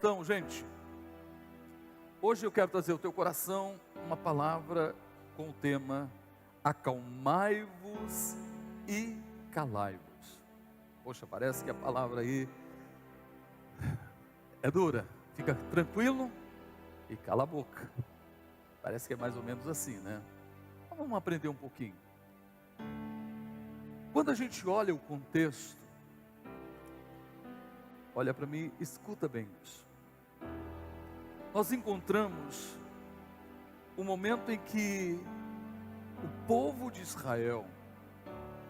Então, gente, hoje eu quero trazer ao teu coração uma palavra com o tema acalmai-vos e calai-vos. Poxa, parece que a palavra aí é dura. Fica tranquilo e cala a boca. Parece que é mais ou menos assim, né? Então, vamos aprender um pouquinho. Quando a gente olha o contexto, olha para mim, escuta bem isso. Nós encontramos o momento em que o povo de Israel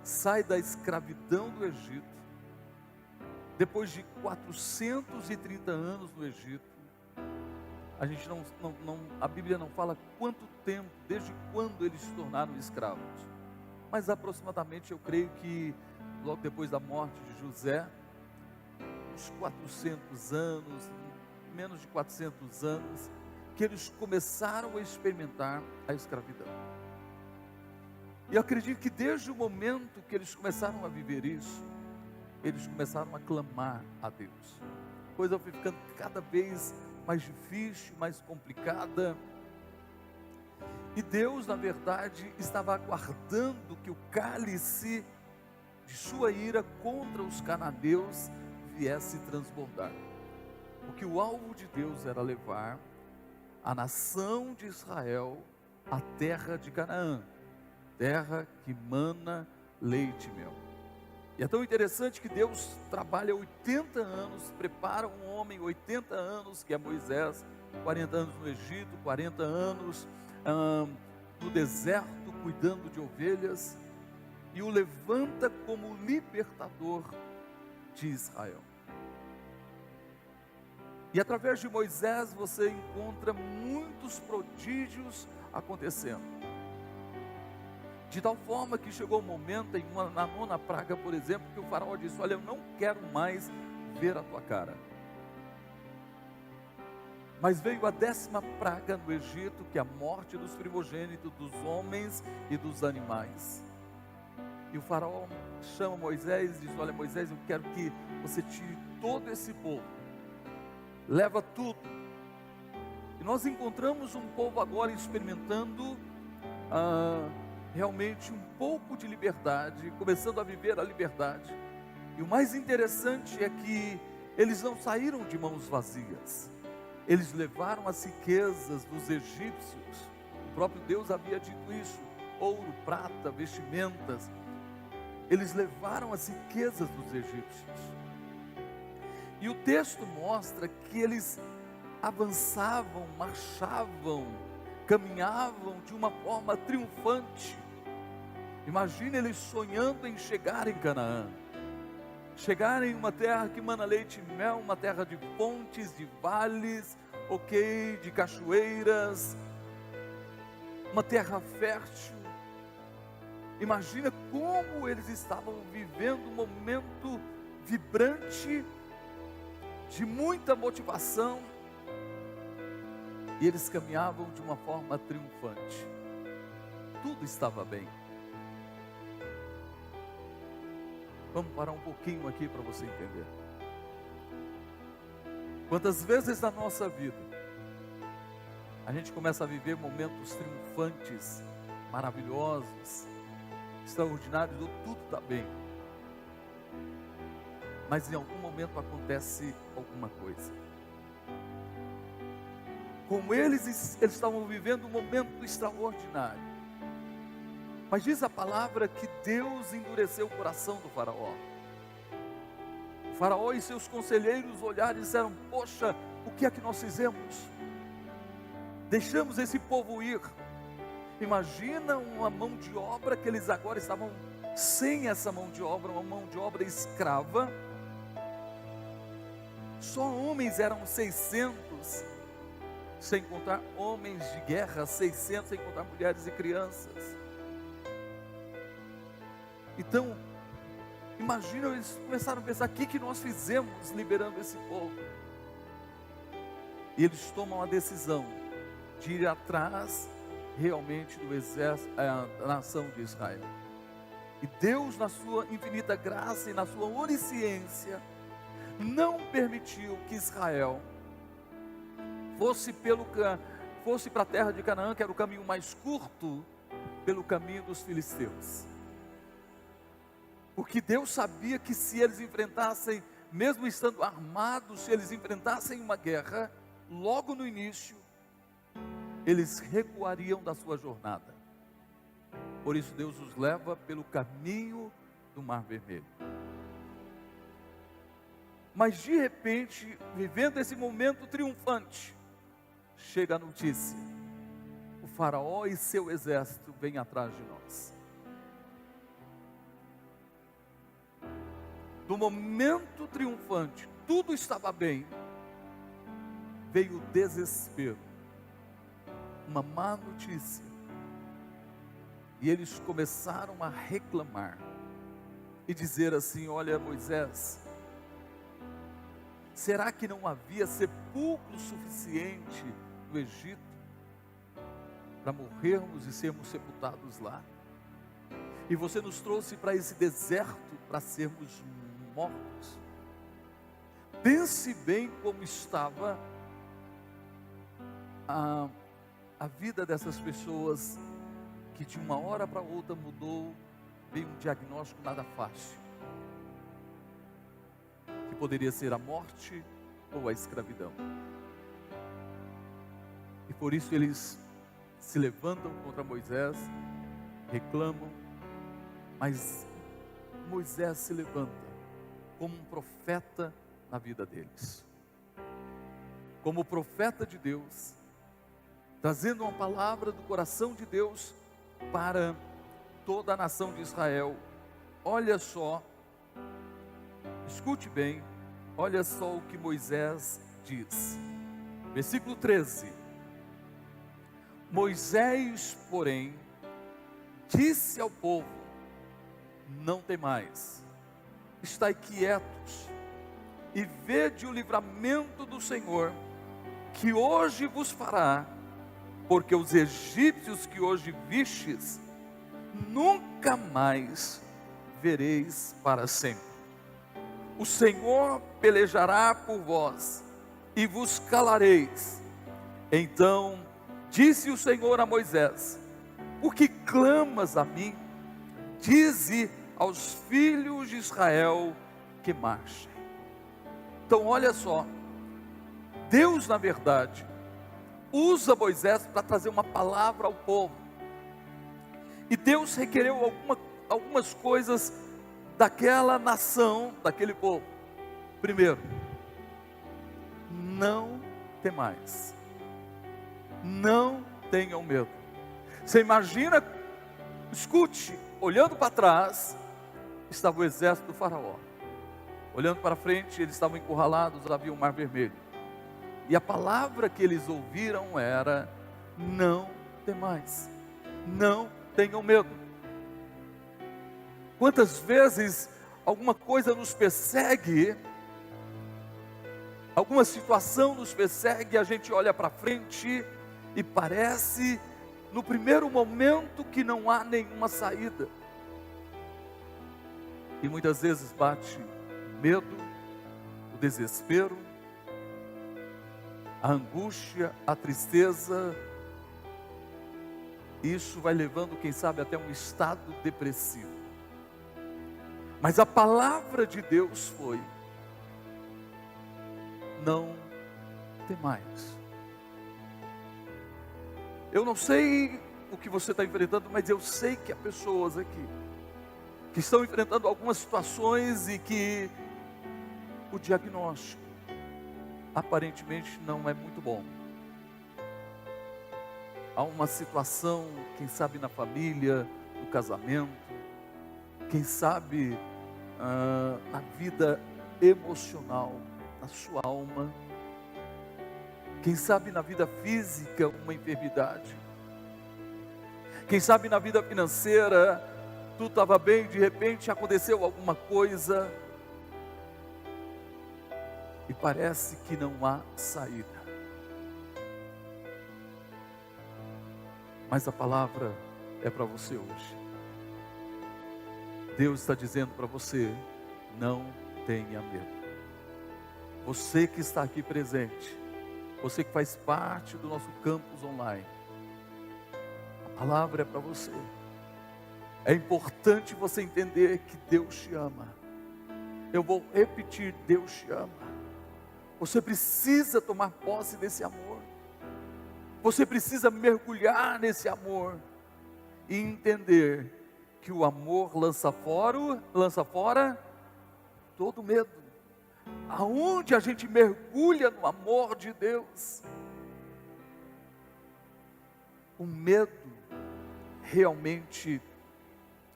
sai da escravidão do Egito, depois de 430 anos no Egito. A gente a Bíblia não fala quanto tempo, desde quando eles se tornaram escravos, mas aproximadamente eu creio que logo depois da morte de José, uns 400 anos, menos de 400 anos, que eles começaram a experimentar a escravidão. E eu acredito que desde o momento que eles começaram a viver isso, eles começaram a clamar a Deus. A coisa foi ficando cada vez mais difícil, mais complicada. E Deus, na verdade, estava aguardando que o cálice de sua ira contra os cananeus viesse transbordar. Porque o alvo de Deus era levar a nação de Israel à terra de Canaã, terra que mana leite e mel. E é tão interessante que Deus trabalha 80 anos, prepara um homem 80 anos, que é Moisés, 40 anos no Egito, 40 anos no deserto, cuidando de ovelhas, e o levanta como libertador de Israel. E através de Moisés você encontra muitos prodígios acontecendo. De tal forma que chegou o momento, na 9ª praga, por exemplo, que o faraó disse: olha, eu não quero mais ver a tua cara. Mas veio a 10ª praga no Egito, que é a morte dos primogênitos, dos homens e dos animais. E o faraó chama Moisés e diz: olha, Moisés, eu quero que você tire todo esse povo, leva tudo. E nós encontramos um povo agora experimentando realmente um pouco de liberdade, começando a viver a liberdade. E o mais interessante é que eles não saíram de mãos vazias. Eles levaram as riquezas dos egípcios. O próprio Deus havia dito isso: ouro, prata, vestimentas. Eles levaram as riquezas dos egípcios. E o texto mostra que eles avançavam, marchavam, caminhavam de uma forma triunfante. Imagine eles sonhando em chegar em Canaã, chegar em uma terra que mana leite e mel, uma terra de fontes, de vales, de cachoeiras, uma terra fértil. Imagina como eles estavam vivendo um momento vibrante, de muita motivação, e eles caminhavam de uma forma triunfante. Tudo estava bem. Vamos parar um pouquinho aqui para você entender. Quantas vezes na nossa vida a gente começa a viver momentos triunfantes, maravilhosos, extraordinários, tudo está bem, mas em algum momento acontece alguma coisa. Como eles estavam vivendo um momento extraordinário, mas diz a palavra que Deus endureceu o coração do faraó. O faraó e seus conselheiros olharam e disseram: poxa, o que é que nós fizemos? Deixamos esse povo ir. Imagina uma mão de obra que eles agora estavam sem essa mão de obra, uma mão de obra escrava. Só homens eram 600, sem contar homens de guerra, 600, sem contar mulheres e crianças. Então, imagina, eles começaram a pensar: o que nós fizemos liberando esse povo? E eles tomam a decisão de ir atrás realmente do exército, da nação de Israel. E Deus, na sua infinita graça e na sua onisciência, não permitiu que Israel fosse para a terra de Canaã, que era o caminho mais curto, pelo caminho dos filisteus. Porque Deus sabia que se eles enfrentassem, mesmo estando armados, se eles enfrentassem uma guerra, logo no início, eles recuariam da sua jornada. Por isso Deus os leva pelo caminho do Mar Vermelho. Mas de repente, vivendo esse momento triunfante, chega a notícia: o faraó e seu exército vêm atrás de nós. Do momento triunfante, tudo estava bem, veio o desespero, uma má notícia, e eles começaram a reclamar e dizer assim: olha, Moisés, será que não havia sepulcro suficiente no Egito para morrermos e sermos sepultados lá? E você nos trouxe para esse deserto para sermos mortos. Pense bem como estava a vida dessas pessoas, que de uma hora para outra mudou, veio um diagnóstico nada fácil, que poderia ser a morte ou a escravidão. E por isso eles se levantam contra Moisés, reclamam, mas Moisés se levanta como um profeta na vida deles, como profeta de Deus, trazendo uma palavra do coração de Deus para toda a nação de Israel. Olha só, escute bem, olha só o que Moisés diz, versículo 13: Moisés, porém, disse ao povo: não temais, estai quietos e vede o livramento do Senhor, que hoje vos fará, porque os egípcios que hoje vistes, nunca mais vereis para sempre. O Senhor pelejará por vós e vos calareis. Então disse o Senhor a Moisés: por que clamas a mim? Dize aos filhos de Israel que marchem. Então olha só, Deus na verdade usa Moisés para trazer uma palavra ao povo. E Deus requereu algumas coisas daquela nação, daquele povo. Primeiro, não temais, não tenham medo. Você imagina, escute, olhando para trás, estava o exército do faraó. Olhando para frente, eles estavam encurralados, havia o Mar Vermelho. E a palavra que eles ouviram era: não temais, não tenham medo. Quantas vezes alguma coisa nos persegue, alguma situação nos persegue, a gente olha para frente e parece, no primeiro momento, que não há nenhuma saída. E muitas vezes bate o medo, o desespero, a angústia, a tristeza. Isso vai levando, quem sabe, até um estado depressivo. Mas a palavra de Deus foi: não temais. Eu não sei o que você está enfrentando, mas eu sei que há pessoas aqui que estão enfrentando algumas situações e que o diagnóstico aparentemente não é muito bom. Há uma situação, quem sabe na família, no casamento, quem sabe na vida emocional, na sua alma, quem sabe na vida física, uma enfermidade, quem sabe na vida financeira, tudo estava bem, de repente aconteceu alguma coisa e parece que não há saída. Mas a palavra é para você hoje. Deus está dizendo para você: não tenha medo. Você que está aqui presente, Você que faz parte do nosso campus online, a palavra é para você. É importante você entender que Deus te ama. Eu vou repetir, Deus te ama. Você precisa tomar posse desse amor. Você precisa mergulhar nesse amor e entender que o amor lança fora todo medo. Aonde a gente mergulha no amor de Deus, o medo realmente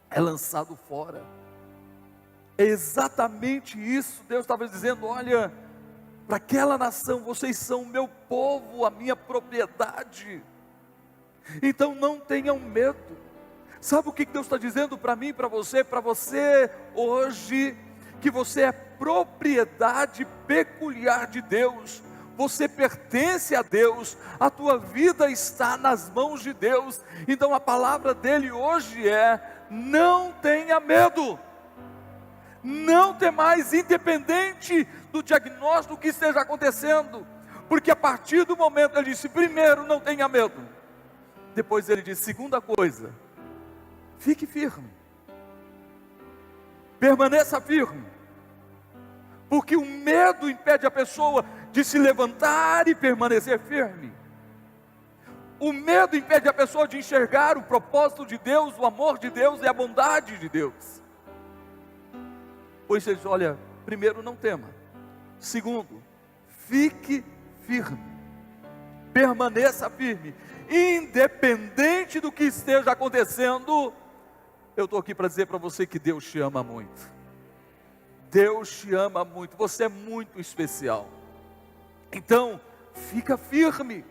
é lançado fora. É exatamente isso. Deus estava dizendo: olha, para aquela nação, vocês são o meu povo, a minha propriedade. Então não tenham medo. Sabe o que Deus está dizendo para mim, para você hoje? Que você é propriedade peculiar de Deus. Você pertence a Deus, a tua vida está nas mãos de Deus. Então a palavra dele hoje é: não tenha medo. Não tem mais, independente do diagnóstico que esteja acontecendo, porque a partir do momento, ele disse: primeiro, não tenha medo. Depois ele disse: segunda coisa, fique firme, permaneça firme, porque o medo impede a pessoa de se levantar e permanecer firme. O medo impede a pessoa de enxergar o propósito de Deus, o amor de Deus e a bondade de Deus. Pois ele diz: olha, primeiro, não tema. Segundo, fique firme, permaneça firme, independente do que esteja acontecendo. Eu estou aqui para dizer para você que Deus te ama muito. Deus te ama muito, você é muito especial. Então, fica firme,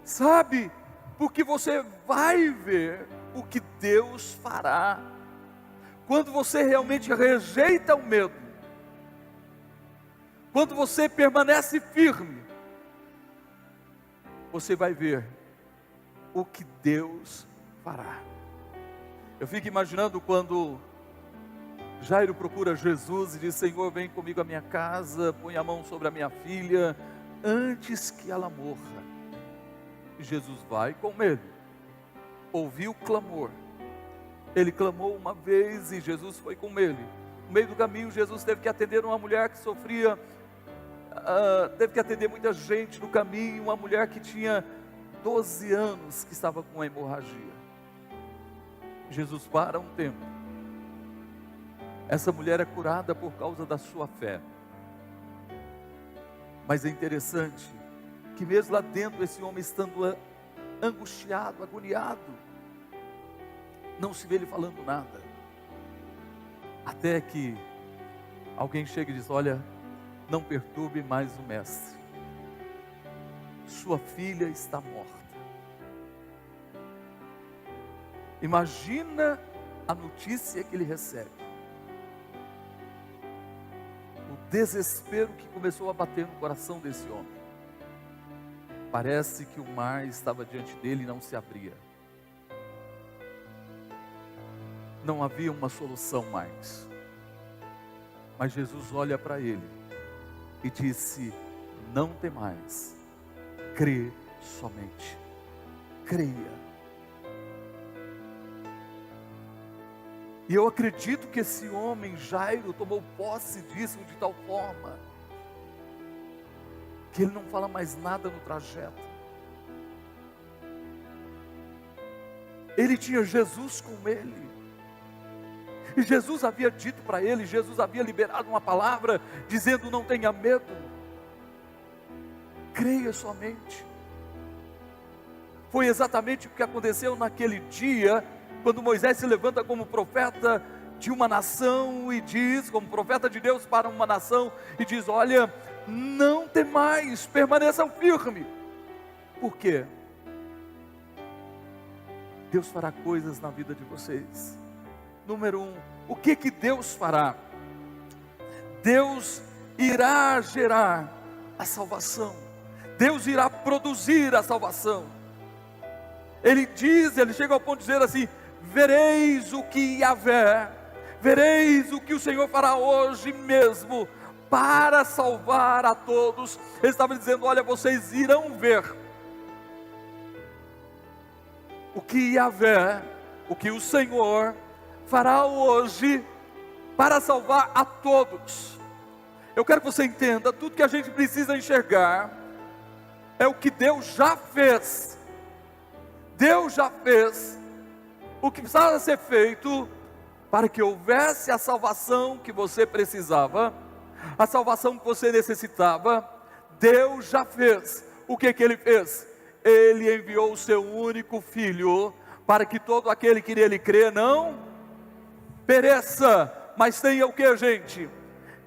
sabe? Porque você vai ver o que Deus fará. Quando você realmente rejeita o medo, quando você permanece firme, você vai ver o que Deus fará. Eu fico imaginando quando Jairo procura Jesus e diz: Senhor, vem comigo à minha casa, põe a mão sobre a minha filha, antes que ela morra. E Jesus vai com ele, ouviu o clamor. Ele clamou uma vez e Jesus foi com ele. No meio do caminho, Jesus teve que atender uma mulher que sofria, teve que atender muita gente no caminho. Uma mulher que tinha 12 anos, que estava com uma hemorragia. Jesus para um tempo. Essa mulher é curada por causa da sua fé. Mas é interessante que mesmo lá dentro, esse homem estando angustiado, agoniado, não se vê ele falando nada. Até que alguém chega e diz: olha, não perturbe mais o mestre. Sua filha está morta. Imagina a notícia que ele recebe. O desespero que começou a bater no coração desse homem. Parece que o mar estava diante dele e não se abria. Não havia uma solução mais. Mas Jesus olha para ele e disse: não temais, crê somente, creia. E eu acredito que esse homem, Jairo, tomou posse disso de tal forma que ele não fala mais nada no trajeto. Ele tinha Jesus com ele. E Jesus havia dito para ele, Jesus havia liberado uma palavra dizendo: não tenha medo, creia somente. Foi exatamente o que aconteceu naquele dia, quando Moisés se levanta como profeta de uma nação e diz, como profeta de Deus para uma nação, e diz: olha, não temais, permaneçam firmes. Por quê? Deus fará coisas na vida de vocês. Número 1, o que Deus fará? Deus irá gerar a salvação. Deus irá produzir a salvação. Ele chega ao ponto de dizer assim: vereis o que Yahvé, vereis o que o Senhor fará hoje mesmo para salvar a todos. Ele estava dizendo: olha, vocês irão ver o que Yahvé, o que o Senhor fará hoje para salvar a todos. Eu quero que você entenda, tudo que a gente precisa enxergar é o que Deus já fez. Deus já fez o que precisava ser feito para que houvesse a salvação que você precisava, a salvação que você necessitava. Deus já fez. O que Ele fez? Ele enviou o seu único Filho, para que todo aquele que nele crê não pereça, mas tenha o que, gente?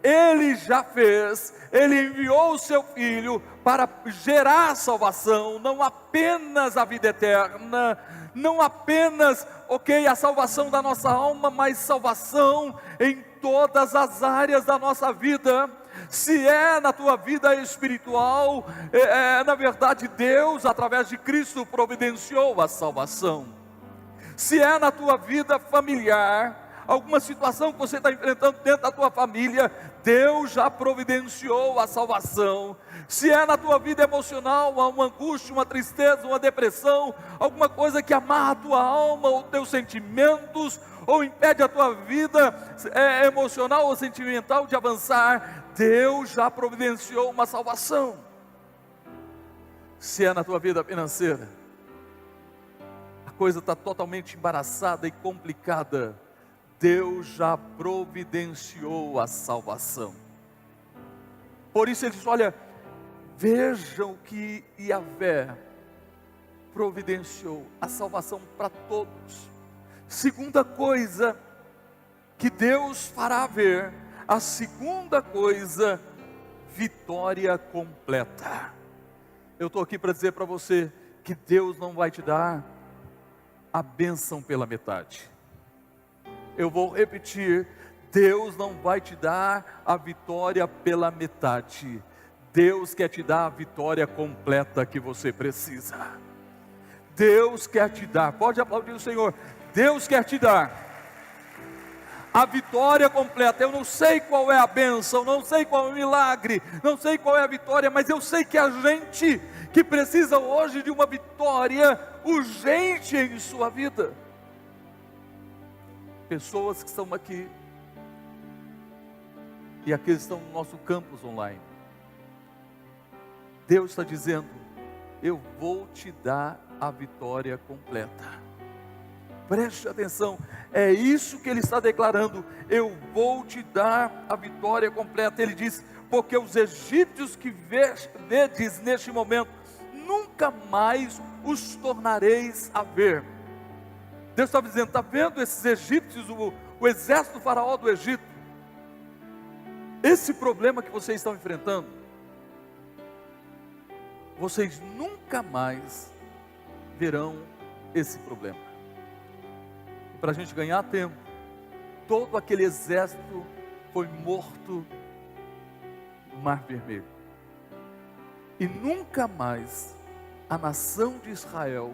Ele já fez, Ele enviou o seu Filho para gerar salvação, não apenas a vida eterna, não apenas, a salvação da nossa alma, mas salvação em todas as áreas da nossa vida. Se é na tua vida espiritual, na verdade Deus, através de Cristo, providenciou a salvação. Se é na tua vida familiar, alguma situação que você está enfrentando dentro da tua família, Deus já providenciou a salvação. Se é na tua vida emocional, uma angústia, uma tristeza, uma depressão, alguma coisa que amarra a tua alma, os teus sentimentos, ou impede a tua vida emocional ou sentimental de avançar, Deus já providenciou uma salvação. Se é na tua vida financeira, a coisa está totalmente embaraçada e complicada, Deus já providenciou a salvação. Por isso ele diz: olha, vejam que Yahvé providenciou a salvação para todos. Segunda coisa que Deus fará ver, a segunda coisa, vitória completa. Eu estou aqui para dizer para você que Deus não vai te dar a bênção pela metade. Eu vou repetir: Deus não vai te dar a vitória pela metade. Deus quer te dar a vitória completa que você precisa. Deus quer te dar, pode aplaudir o Senhor. Deus quer te dar a vitória completa. Eu não sei qual é a bênção, não sei qual é o milagre, não sei qual é a vitória, mas eu sei que a gente que precisa hoje de uma vitória urgente em sua vida. Pessoas que estão aqui e aqueles que estão no nosso campus online, Deus está dizendo: eu vou te dar a vitória completa. Preste atenção, é isso que Ele está declarando: eu vou te dar a vitória completa. Ele diz: porque os egípcios que vedes neste momento, nunca mais os tornareis a ver. Deus estava dizendo: está vendo esses egípcios, o exército do faraó do Egito? Esse problema que vocês estão enfrentando, vocês nunca mais verão esse problema. E para a gente ganhar tempo, todo aquele exército foi morto no Mar Vermelho. E nunca mais a nação de Israel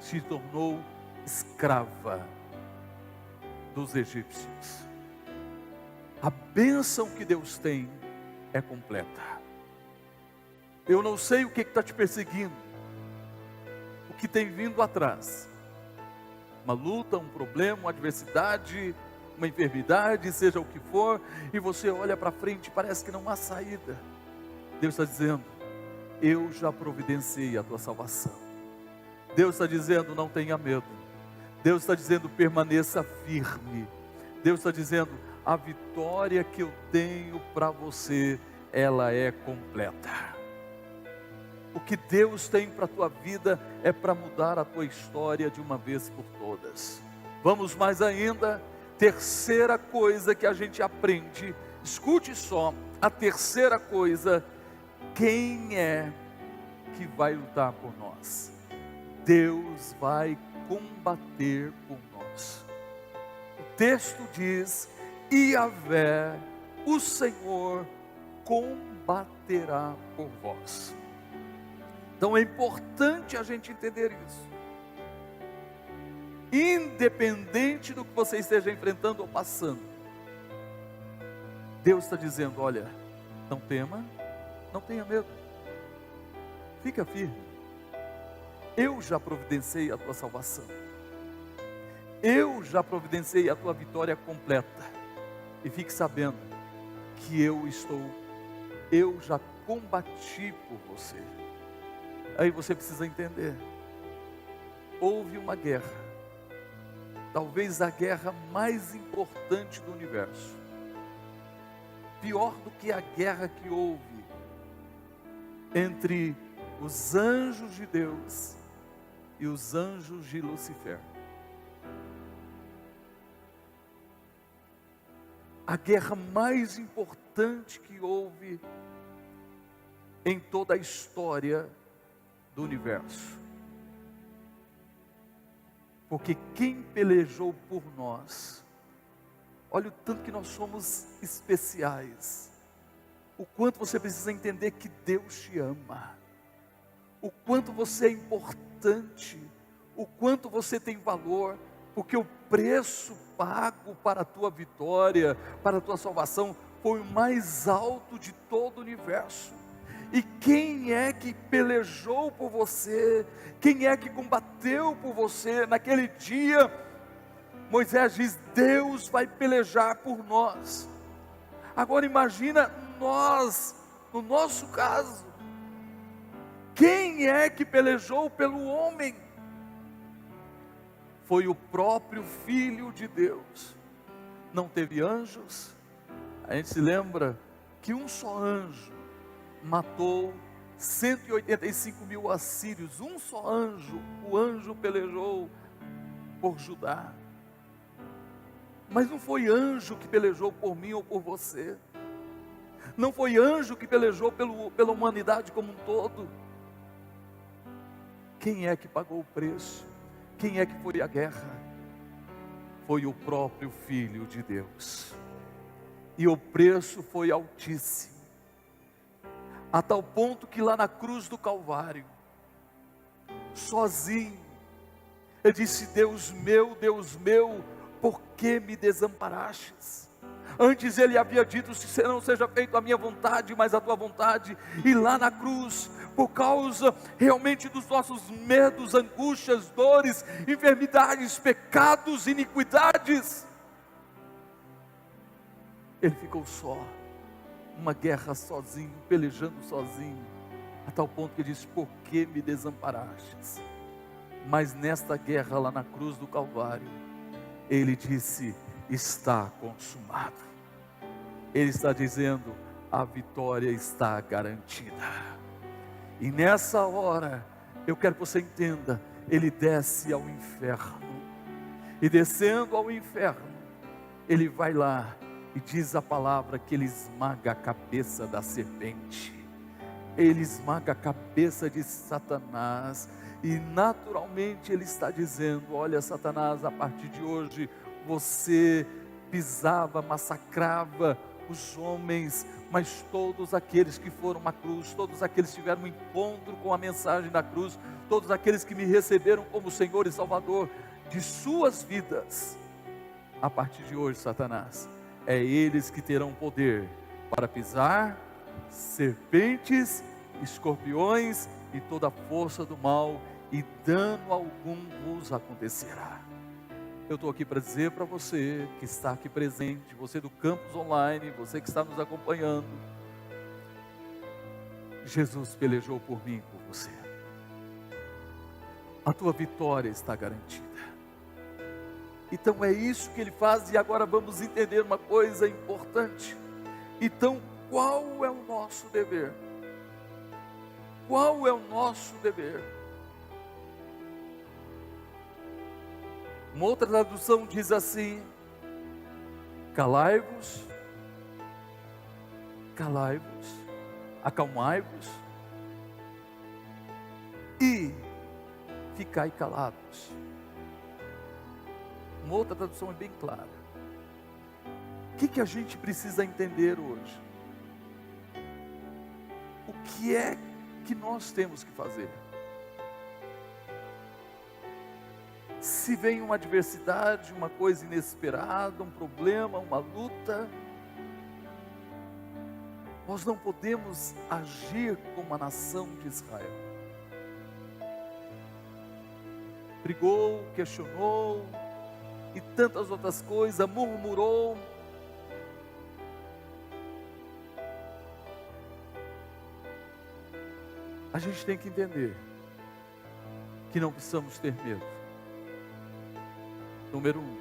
se tornou escrava dos egípcios. A bênção que Deus tem é completa. Eu não sei o que está te perseguindo, o que tem vindo atrás, uma luta, um problema, uma adversidade, uma enfermidade, seja o que for, e você olha para frente e parece que não há saída. Deus está dizendo: eu já providenciei a tua salvação. Deus está dizendo: não tenha medo. Deus está dizendo: permaneça firme. Deus está dizendo: a vitória que eu tenho para você, ela é completa. O que Deus tem para a tua vida é para mudar a tua história de uma vez por todas. Vamos mais ainda, terceira coisa que a gente aprende, escute só, a terceira coisa: quem é que vai lutar por nós? Deus vai combater por nós. O texto diz: Yahvé, o Senhor, combaterá por vós. Então é importante a gente entender isso. Independente do que você esteja enfrentando ou passando, Deus está dizendo: olha, Não tema, não tenha medo. Fica firme. Eu já providenciei a tua salvação. Eu já providenciei a tua vitória completa. E fique sabendo que eu já combati por você. Aí você precisa entender. Houve uma guerra. Talvez a guerra mais importante do universo. Pior do que a guerra que houve entre os anjos de Deus e os anjos de Lucifer. A guerra mais importante que houve em toda a história do universo. Porque quem pelejou por nós, olha o tanto que nós somos especiais, o quanto você precisa entender que Deus te ama, o quanto você é importante, o quanto você tem valor, porque o preço pago para a tua vitória, para a tua salvação, foi o mais alto de todo o universo. E quem é que pelejou por você? Quem é que combateu por você? Naquele dia, Moisés diz: Deus vai pelejar por nós. Agora imagina nós, no nosso caso, quem é que pelejou pelo homem? Foi o próprio Filho de Deus. Não teve anjos. A gente se lembra que um só anjo matou 185.000 assírios. Um só anjo, o anjo pelejou por Judá. Mas não foi anjo que pelejou por mim ou por você. Não foi anjo que pelejou pela humanidade como um todo. Quem é que pagou o preço? Quem é que foi a guerra? Foi o próprio Filho de Deus. E o preço foi altíssimo. A tal ponto que lá na cruz do Calvário, sozinho, ele disse: Deus meu, por que me desamparastes? Antes ele havia dito: se não seja feito a minha vontade, mas a tua vontade. E lá na cruz, por causa realmente dos nossos medos, angústias, dores, enfermidades, pecados, iniquidades, ele ficou só, uma guerra sozinho, pelejando sozinho, a tal ponto que ele disse: por que me desamparastes? Mas nesta guerra lá na cruz do Calvário, ele disse: está consumado. Ele está dizendo: a vitória está garantida. E nessa hora, eu quero que você entenda, ele desce ao inferno. E descendo ao inferno, ele vai lá e diz a palavra que ele esmaga a cabeça da serpente. Ele esmaga a cabeça de Satanás. E naturalmente ele está dizendo: olha, Satanás, a partir de hoje você pisava, massacrava os homens, mas todos aqueles que foram à cruz, todos aqueles que tiveram um encontro com a mensagem da cruz, todos aqueles que me receberam como Senhor e Salvador de suas vidas, a partir de hoje, Satanás, é eles que terão poder para pisar serpentes, escorpiões e toda a força do mal, e dano algum vos acontecerá. Eu estou aqui para dizer para você que está aqui presente, você do campus online, você que está nos acompanhando, Jesus pelejou por mim e por você. A tua vitória está garantida. Então é isso que ele faz. E agora vamos entender uma coisa importante. Então, qual é o nosso dever? Qual é o nosso dever? Uma outra tradução diz assim: calai-vos, acalmai-vos e ficai calados. Uma outra tradução é bem clara. O que a gente precisa entender hoje? O que é que nós temos que fazer? Se vem uma adversidade, uma coisa inesperada, um problema, uma luta, Nós não podemos agir como a nação de Israel. Brigou, questionou e tantas outras coisas, murmurou. A gente tem que entender que não precisamos ter medo. Número 1.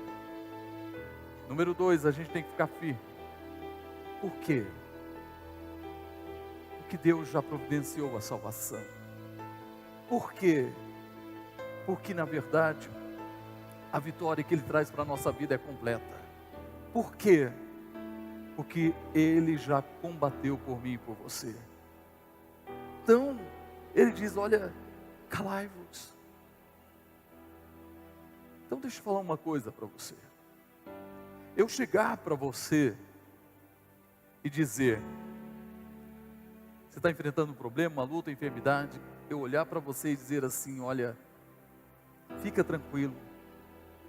Número 2, a gente tem que ficar firme. Por quê? Porque Deus já providenciou a salvação. Por quê? Porque na verdade, a vitória que Ele traz para a nossa vida é completa. Por quê? Porque Ele já combateu por mim e por você. Então, Ele diz, olha, calai-vos. Então deixa eu falar uma coisa para você. Eu chegar para você e dizer, você está enfrentando um problema, uma luta, uma enfermidade, eu olhar para você e dizer assim, olha, fica tranquilo,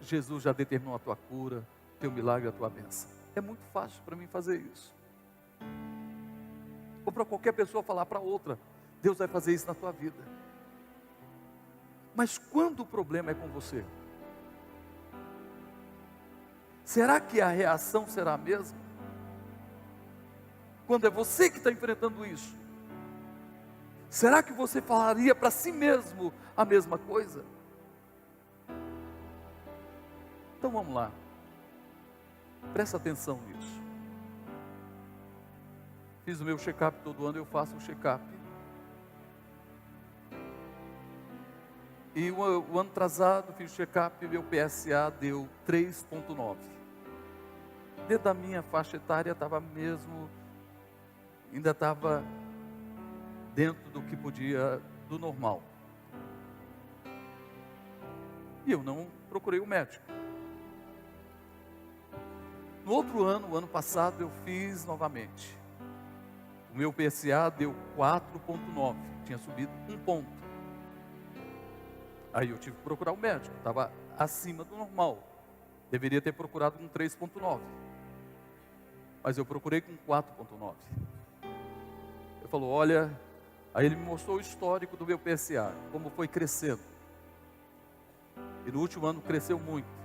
Jesus já determinou a tua cura, teu milagre, a tua bênção. É muito fácil para mim fazer isso. Ou para qualquer pessoa falar para outra, Deus vai fazer isso na tua vida. Mas quando o problema é com você, será que a reação será a mesma? Quando é você que está enfrentando isso, será que você falaria para si mesmo a mesma coisa? Então vamos lá, presta atenção nisso. Fiz o meu check-up, todo ano eu faço um check-up. E o ano atrasado fiz o check-up e meu PSA deu 3,9. Dentro da minha faixa etária estava mesmo, ainda estava dentro do que podia, do normal. E eu não procurei o médico. No outro ano, o ano passado, eu fiz novamente. O meu PSA deu 4,9, tinha subido 1 ponto. Aí eu tive que procurar o médico, estava acima do normal. Deveria ter procurado com 3,9. Mas eu procurei com 4,9. Ele falou, olha, aí ele me mostrou o histórico do meu PSA, como foi crescendo. E no último ano cresceu muito.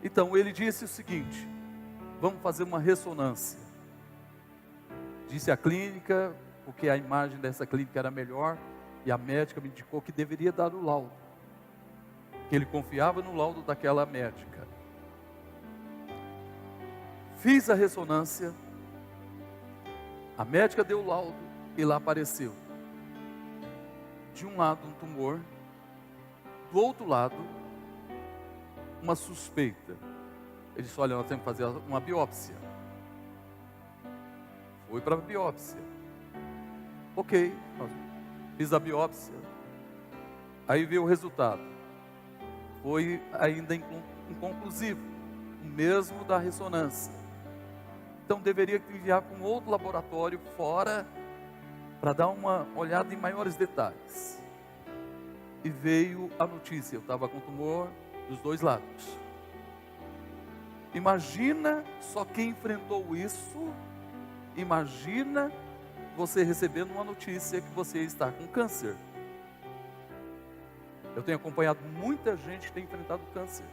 Então ele disse o seguinte, vamos fazer uma ressonância. Disse a clínica, porque a imagem dessa clínica era melhor, e a médica me indicou que deveria dar o laudo, que ele confiava no laudo daquela médica. Fiz a ressonância, a médica deu o laudo e lá apareceu, de um lado um tumor, do outro lado uma suspeita. Ele disse, olha, nós temos que fazer uma biópsia. Foi para a biópsia. Ok, fiz a biópsia. Aí veio o resultado. Foi ainda inconclusivo, o mesmo da ressonância. Então deveria enviar para um outro laboratório fora, para dar uma olhada em maiores detalhes. E veio a notícia, eu estava com tumor dos 2 lados. Imagina só quem enfrentou isso, imagina você recebendo uma notícia que você está com câncer. Eu tenho acompanhado muita gente que tem enfrentado câncer.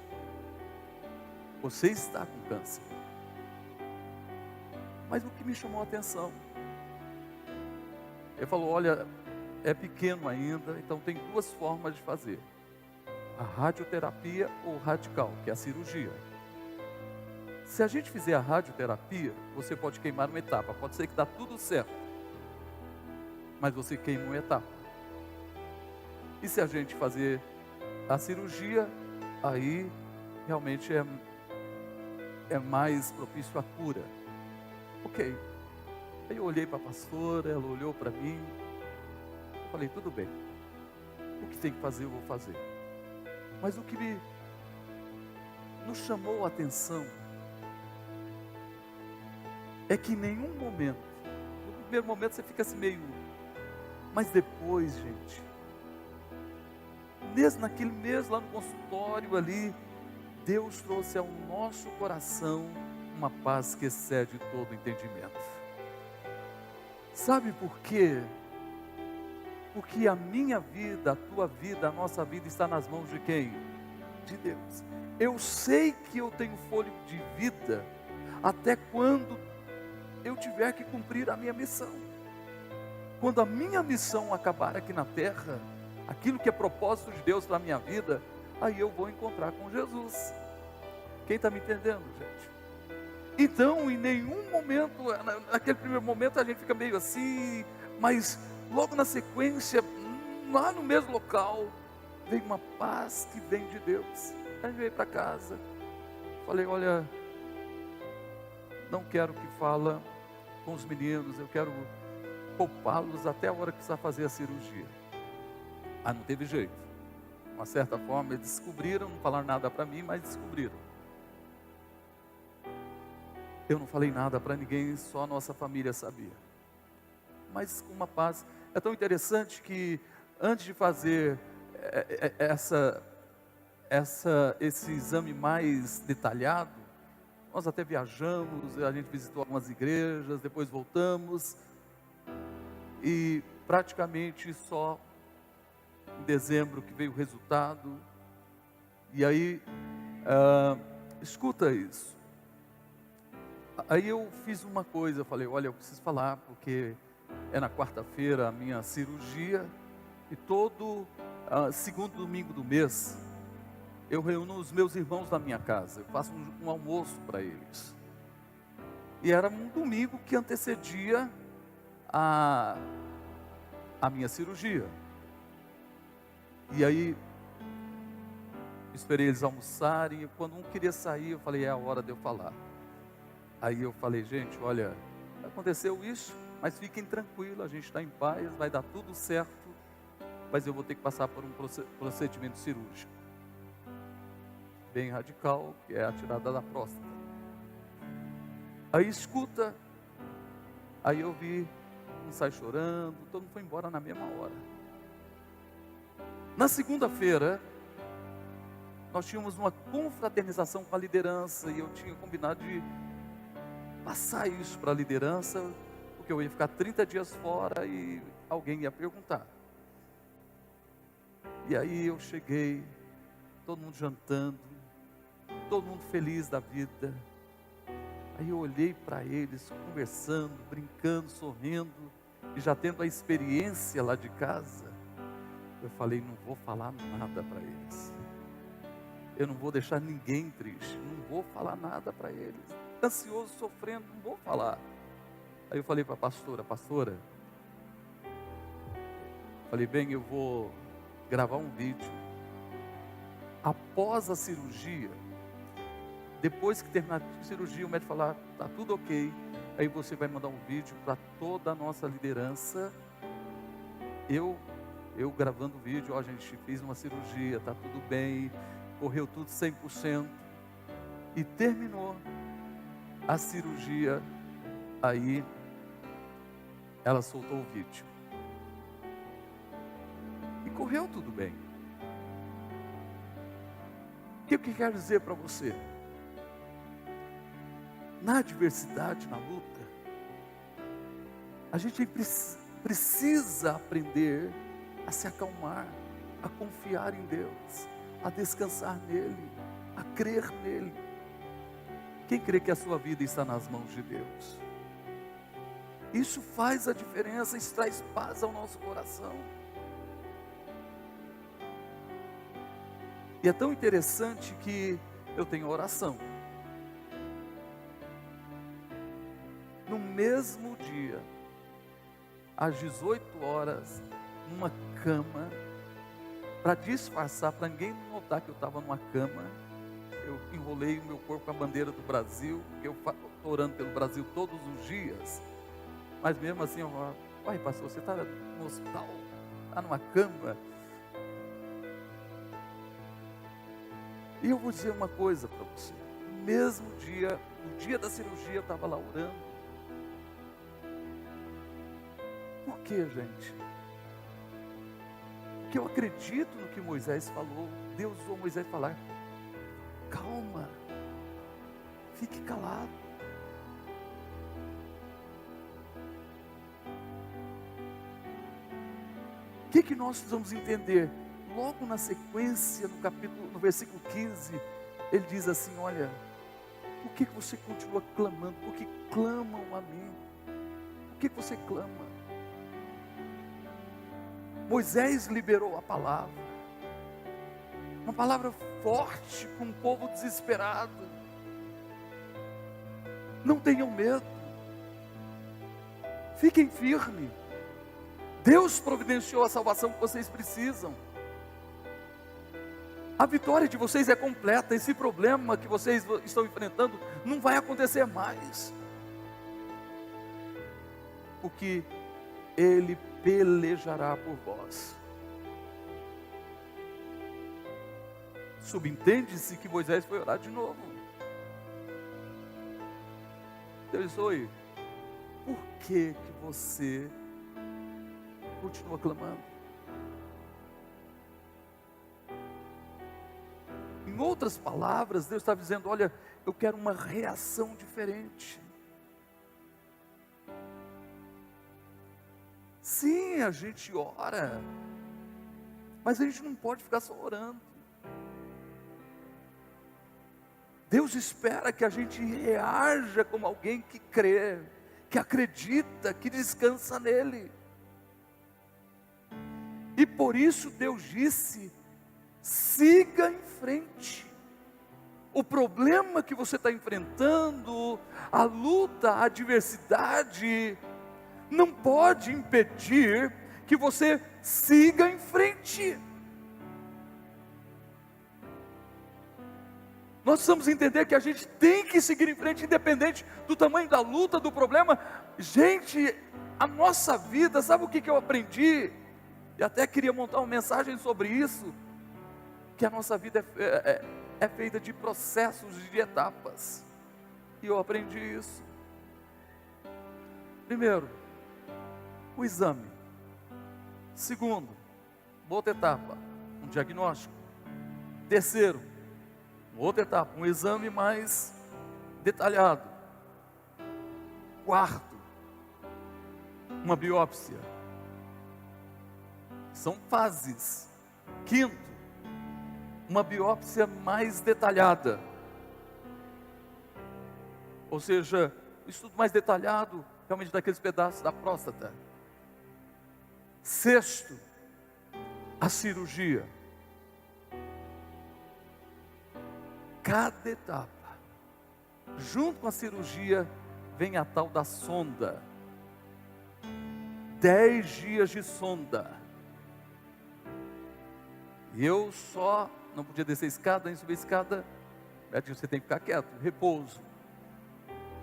Você está com câncer. Mas o que me chamou a atenção, ele falou, olha, é pequeno ainda, então tem 2 formas de fazer. A radioterapia ou radical, que é a cirurgia. Se a gente fizer a radioterapia, você pode queimar uma etapa. Pode ser que dá tudo certo, mas você queima uma etapa. E se a gente fazer a cirurgia, aí realmente é mais propício à cura. Ok. Aí eu olhei para a pastora, ela olhou para mim. Eu falei, tudo bem. O que tem que fazer, eu vou fazer. Mas o que nos chamou a atenção é que em nenhum momento, no primeiro momento você fica assim meio, mas depois, gente, mesmo naquele mês lá no consultório ali, Deus trouxe ao nosso coração uma paz que excede todo entendimento. Sabe por quê? Porque a minha vida, a tua vida, a nossa vida está nas mãos de quem? De Deus. Eu sei que eu tenho fôlego de vida até quando eu tiver que cumprir a minha missão. Quando a minha missão acabar aqui na terra, aquilo que é propósito de Deus para a minha vida, aí eu vou encontrar com Jesus. Quem está me entendendo, gente? Então, em nenhum momento, naquele primeiro momento a gente fica meio assim, mas logo na sequência, lá no mesmo local, vem uma paz que vem de Deus. Aí a gente veio para casa, falei, olha, não quero que fala com os meninos, eu quero poupá-los até a hora que precisar fazer a cirurgia. Ah, não teve jeito. De uma certa forma, eles descobriram, não falaram nada para mim, mas descobriram. Eu não falei nada para ninguém, só a nossa família sabia. Mas com uma paz. É tão interessante que antes de fazer esse exame mais detalhado, nós até viajamos, a gente visitou algumas igrejas, depois voltamos. E praticamente só em dezembro que veio o resultado. E aí, escuta isso. Aí eu fiz uma coisa, eu falei, olha, eu preciso falar, porque é na quarta-feira a minha cirurgia, e todo segundo domingo do mês, eu reúno os meus irmãos na minha casa, eu faço um almoço para eles. E era um domingo que antecedia a minha cirurgia. E aí, esperei eles almoçarem, e quando um queria sair, eu falei, é a hora de eu falar. Aí eu falei, gente, olha, aconteceu isso, mas fiquem tranquilos, a gente está em paz, vai dar tudo certo, mas eu vou ter que passar por um procedimento cirúrgico. Bem radical, que é a tirada da próstata. Aí escuta, aí eu vi, um sai chorando, todo mundo foi embora na mesma hora. Na segunda-feira, nós tínhamos uma confraternização com a liderança, e eu tinha combinado de passar isso para a liderança, porque eu ia ficar 30 dias fora e alguém ia perguntar. E aí eu cheguei, todo mundo jantando, todo mundo feliz da vida. Aí eu olhei para eles, conversando, brincando, sorrindo, e já tendo a experiência lá de casa, eu falei, não vou falar nada para eles. Eu não vou deixar ninguém triste, não vou falar nada para eles. Ansioso, sofrendo, não vou falar. Aí eu falei para a pastora, falei, bem, eu vou gravar um vídeo. Após a cirurgia, depois que terminar a cirurgia, o médico falar, está tudo ok. Aí você vai mandar um vídeo para toda a nossa liderança. Eu gravando o vídeo, ó, gente, fiz uma cirurgia, está tudo bem, correu tudo 100%. E terminou a cirurgia, aí ela soltou o vídeo. E correu tudo bem. O que eu quero dizer para você? Na adversidade, na luta, a gente precisa aprender a se acalmar, a confiar em Deus, a descansar nele, a crer nele. Quem crê que a sua vida está nas mãos de Deus? Isso faz a diferença, isso traz paz ao nosso coração. E é tão interessante que eu tenho oração. No mesmo dia, às 18 horas, numa cama, para disfarçar, para ninguém notar que eu estava numa cama, eu enrolei o meu corpo com a bandeira do Brasil, porque eu estou orando pelo Brasil todos os dias, mas mesmo assim, eu falo, pai pastor, você está no hospital, está numa cama. E eu vou dizer uma coisa para você, no mesmo dia, no dia da cirurgia, eu estava lá orando. Por que, gente? Porque eu acredito no que Moisés falou. Deus usou Moisés para falar, calma, fique calado. O que nós precisamos entender? Logo na sequência, no versículo 15, ele diz assim: olha, por que você continua clamando? Porque clamam a mim. Por que você clama? Moisés liberou a palavra, uma palavra forte para um povo desesperado. Não tenham medo, fiquem firmes. Deus providenciou a salvação que vocês precisam. A vitória de vocês é completa. Esse problema que vocês estão enfrentando não vai acontecer mais, porque Ele pelejará por vós. Subentende-se que Moisés foi orar de novo. Deus disse: oi, por que você continua clamando? Em outras palavras, Deus está dizendo: olha, eu quero uma reação diferente. Sim, a gente ora, mas a gente não pode ficar só orando. Deus espera que a gente reaja como alguém que crê, que acredita, que descansa nele. E por isso Deus disse: siga em frente. O problema que você está enfrentando, a luta, a adversidade, não pode impedir que você siga em frente. Nós precisamos entender que a gente tem que seguir em frente, independente do tamanho da luta, do problema. Gente, a nossa vida, sabe o que eu aprendi? E até queria montar uma mensagem sobre isso. Que a nossa vida é feita de processos, de etapas. E eu aprendi isso. Primeiro, o exame. Segundo, outra etapa, um diagnóstico. Terceiro, outra etapa, um exame mais detalhado. Quarto, uma biópsia. São fases. Quinto, uma biópsia mais detalhada. Ou seja, o estudo mais detalhado, realmente daqueles pedaços da próstata. Sexto, a cirurgia. Cada etapa, junto com a cirurgia, vem a tal da sonda. 10 dias de sonda. E eu só não podia descer a escada, nem subir a escada. Você tem que ficar quieto, repouso.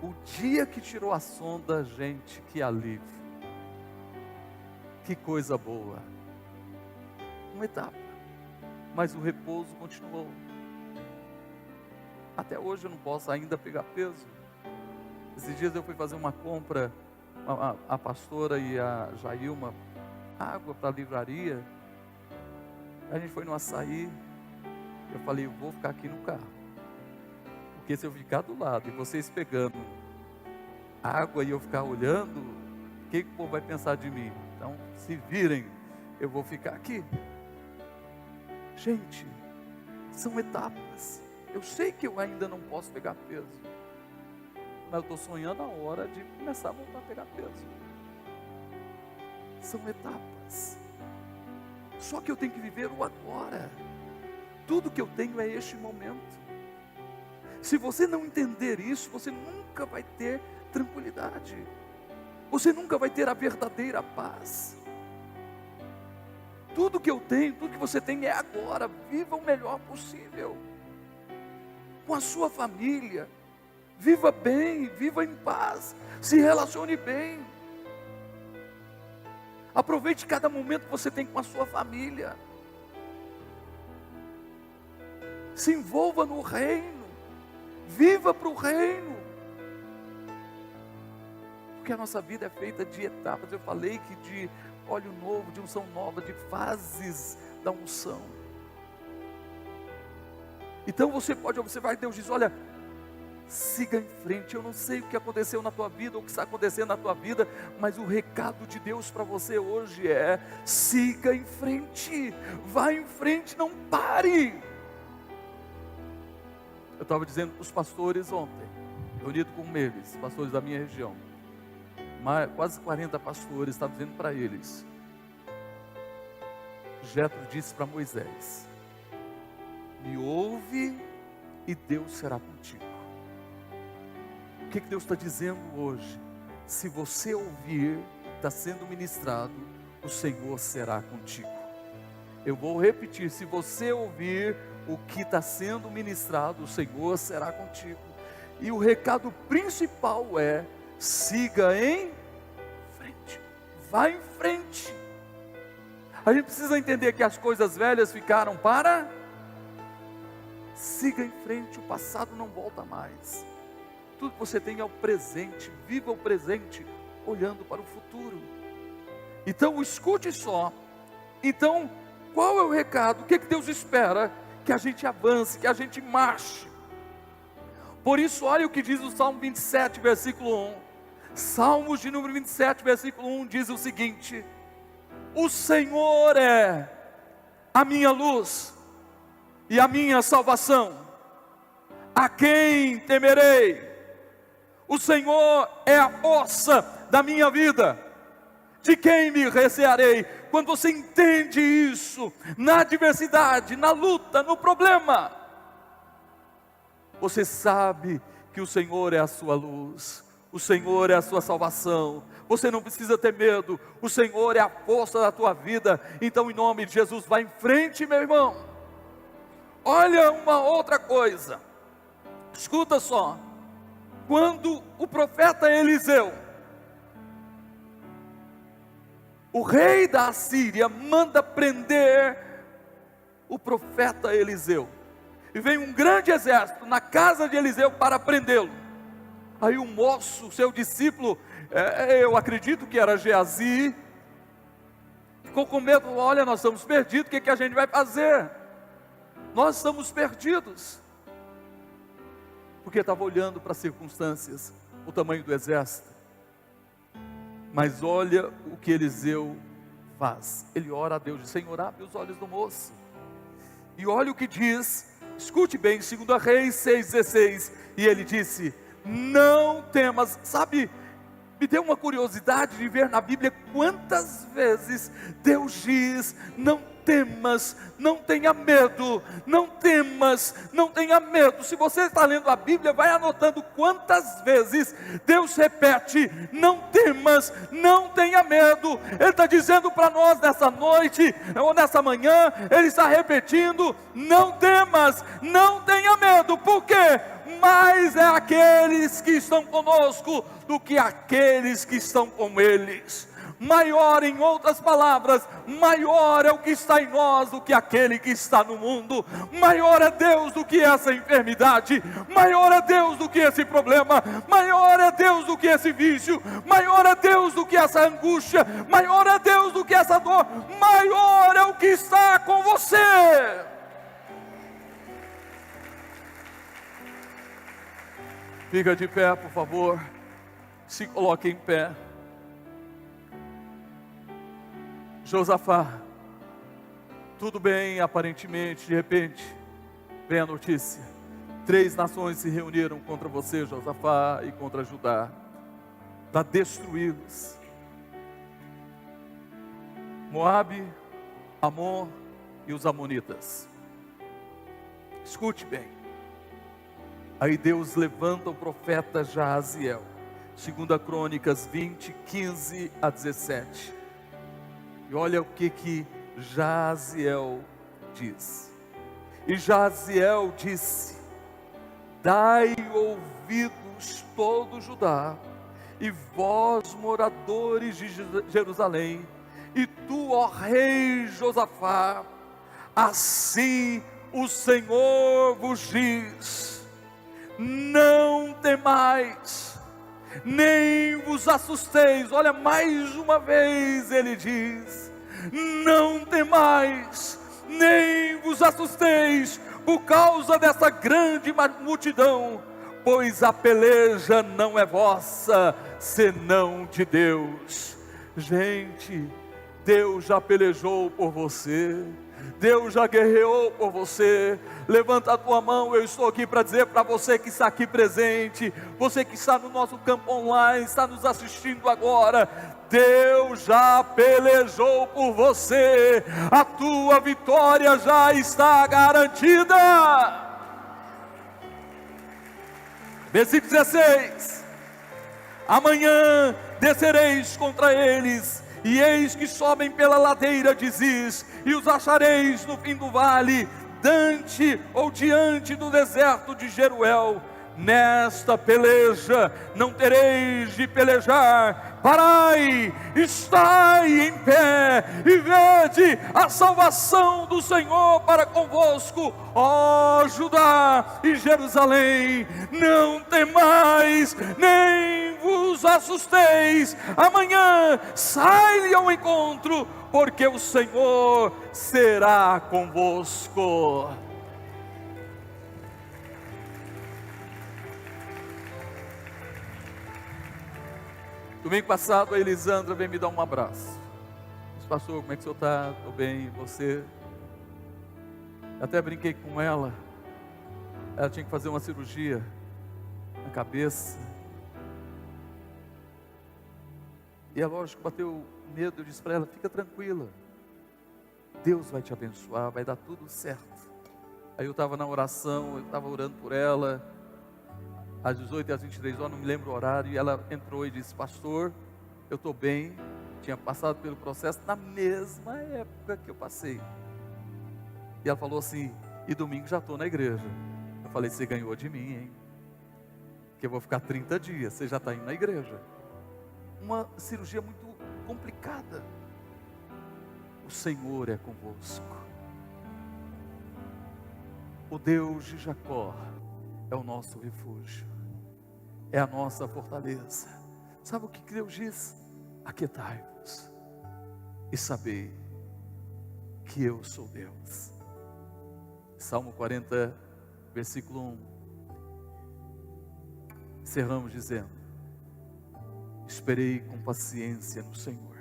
O dia que tirou a sonda, gente, que alívio. Que coisa boa. Uma etapa. Mas o repouso continuou. Até hoje eu não posso ainda pegar peso. Esses dias eu fui fazer uma compra, a pastora e a Jailma, água para a livraria. A gente foi no Açaí. Eu falei: eu vou ficar aqui no carro, porque se eu ficar do lado e vocês pegando água e eu ficar olhando, o que o povo vai pensar de mim? Então se virem, eu vou ficar aqui. Gente, são etapas. Eu sei que eu ainda não posso pegar peso, mas eu estou sonhando a hora de começar a voltar a pegar peso. São etapas. Só que eu tenho que viver o agora. Tudo que eu tenho é este momento. Se você não entender isso, você nunca vai ter tranquilidade. Você nunca vai ter a verdadeira paz. Tudo que eu tenho, tudo que você tem é agora. Viva o melhor possível. Com a sua família. Viva bem, viva em paz. Se relacione bem. Aproveite cada momento que você tem com a sua família. Se envolva no reino. Viva para o reino. Porque a nossa vida é feita de etapas. Eu falei que de óleo novo, de unção nova, de fases da unção. Então você pode observar que Deus diz: olha, siga em frente. Eu não sei o que aconteceu na tua vida, ou o que está acontecendo na tua vida, mas o recado de Deus para você hoje é: siga em frente, vá em frente, não pare. Eu estava dizendo para os pastores ontem, reunido com eles, pastores da minha região, quase 40 pastores, estava dizendo para eles, Jetro disse para Moisés: me ouve e Deus será contigo. O que Deus está dizendo hoje? Se você ouvir, está sendo ministrado, o Senhor será contigo. Eu vou repetir: se você ouvir o que está sendo ministrado, o Senhor será contigo. E o recado principal é: siga em frente, vá em frente. A gente precisa entender que as coisas velhas ficaram para... Siga em frente, o passado não volta mais. Tudo que você tem é o presente, viva o presente, olhando para o futuro. Então escute só. Então, qual é o recado? O que Deus espera? Que a gente avance, que a gente marche. Por isso, olha o que diz o Salmo 27, versículo 1. Salmos de número 27, versículo 1 diz o seguinte: o Senhor é a minha luz e a minha salvação, a quem temerei? O Senhor é a força da minha vida, de quem me recearei? Quando você entende isso, na adversidade, na luta, no problema, você sabe que o Senhor é a sua luz, o Senhor é a sua salvação. Você não precisa ter medo, o Senhor é a força da tua vida. Então, em nome de Jesus, vá em frente, meu irmão. Olha uma outra coisa, escuta só. Quando o profeta Eliseu, o rei da Assíria, manda prender o profeta Eliseu, e vem um grande exército na casa de Eliseu para prendê-lo. Aí o moço, seu discípulo, eu acredito que era Geazi, ficou com medo. Olha, nós estamos perdidos, o que a gente vai fazer? Nós estamos perdidos. Porque estava olhando para as circunstâncias, o tamanho do exército. Mas olha o que Eliseu faz. Ele ora a Deus, diz: Senhor, abre os olhos do moço. E olha o que diz, escute bem, 2 Reis 6,16. E ele disse: não temas. Sabe, me deu uma curiosidade de ver na Bíblia quantas vezes Deus diz: não temas, não tenha medo, não temas, não tenha medo. Se você está lendo a Bíblia, vai anotando quantas vezes Deus repete: não temas, não tenha medo. Ele está dizendo para nós nessa noite, ou nessa manhã, Ele está repetindo: não temas, não tenha medo. Por quê? Mais é aqueles que estão conosco do que aqueles que estão com eles. Maior, em outras palavras, maior é o que está em nós do que aquele que está no mundo. Maior é Deus do que essa enfermidade, maior é Deus do que esse problema, maior é Deus do que esse vício, maior é Deus do que essa angústia, maior é Deus do que essa dor, maior é o que está com você. Fica de pé, por favor. Se coloque em pé. Josafá, tudo bem aparentemente, de repente, vem a notícia: 3 nações se reuniram contra você, Josafá, e contra Judá, para destruí-los. Moabe, Amon e os amonitas. Escute bem. Aí Deus levanta o profeta Jaaziel, 2 Crônicas 20, 15 a 17. E olha o que Jaaziel diz. E Jaaziel disse: dai ouvidos todo Judá, e vós moradores de Jerusalém, e tu, ó rei Josafá, assim o Senhor vos diz: não temais, nem vos assusteis. Olha, mais uma vez ele diz: não temais, nem vos assusteis, por causa dessa grande multidão, pois a peleja não é vossa, senão de Deus. Gente, Deus já pelejou por você, Deus já guerreou por você. Levanta a tua mão, eu estou aqui para dizer para você que está aqui presente, você que está no nosso campo online, está nos assistindo agora, Deus já pelejou por você, a tua vitória já está garantida. Versículo 16: amanhã descereis contra eles, e eis que sobem pela ladeira de Ziz, e os achareis no fim do vale, diante do deserto de Jeruel. Nesta peleja não tereis de pelejar, parai, estai em pé, e vede a salvação do Senhor para convosco, ó Judá e Jerusalém. Não temais, nem vos assusteis, amanhã sai-lhe ao encontro, porque o Senhor será convosco. Domingo passado a Elisandra veio me dar um abraço. Disse: pastor, como é que o senhor está? Estou bem, e você? Até brinquei com ela. Ela tinha que fazer uma cirurgia na cabeça. E é lógico, bateu medo. Eu disse para ela: fica tranquila, Deus vai te abençoar, vai dar tudo certo. Aí eu estava na oração, eu estava orando por ela, às 18 e às 23 horas, não me lembro o horário, e ela entrou e disse: pastor, eu estou bem. Tinha passado pelo processo na mesma época que eu passei. E ela falou assim: e domingo já estou na igreja. Eu falei: você ganhou de mim, hein? Que eu vou ficar 30 dias, você já está indo na igreja. Uma cirurgia muito complicada. O Senhor é convosco. O Deus de Jacó é o nosso refúgio, é a nossa fortaleza. Sabe o que Deus diz? Aquietai-vos e sabei que eu sou Deus. Salmo 40, versículo 1. Encerramos dizendo: esperei com paciência no Senhor,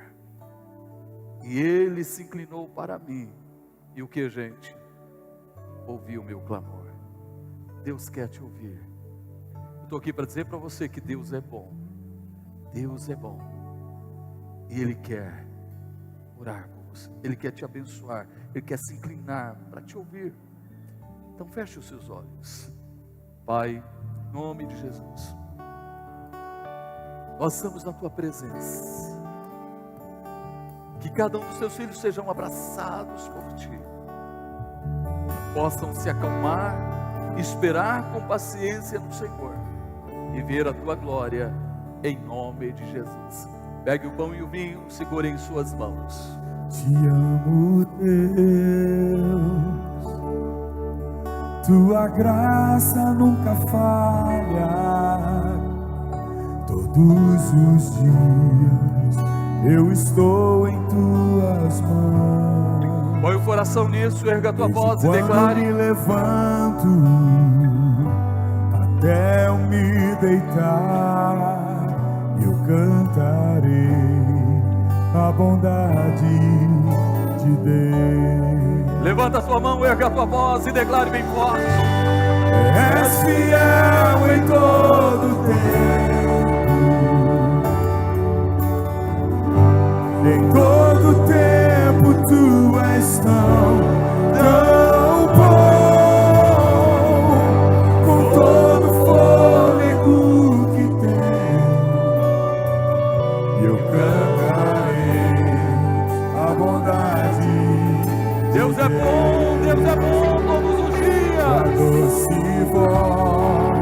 e Ele se inclinou para mim. E o que, gente? Ouviu o meu clamor. Deus quer te ouvir. Eu estou aqui para dizer para você que Deus é bom. Deus é bom. E Ele quer orar por você. Ele quer te abençoar. Ele quer se inclinar para te ouvir. Então feche os seus olhos. Pai, em nome de Jesus, nós estamos na Tua presença. Que cada um dos Teus filhos sejam abraçados por Ti, possam se acalmar, esperar com paciência no Senhor e ver a Tua glória, em nome de Jesus. Pegue o pão e o vinho, segure em suas mãos. Te amo, Deus, Tua graça nunca falha. Todos os dias eu estou em Tuas mãos. Põe o coração nisso, erga a tua voz e declare: me levanto até eu me deitar, eu cantarei a bondade de Deus. Levanta a sua mão, erga a tua voz e declare bem forte: És fiel em todo tempo, em todo tempo Tu és tão bom, com todo fôlego que tenho, eu cantarei a bondade. Deus é bom todos os A dias. doce voz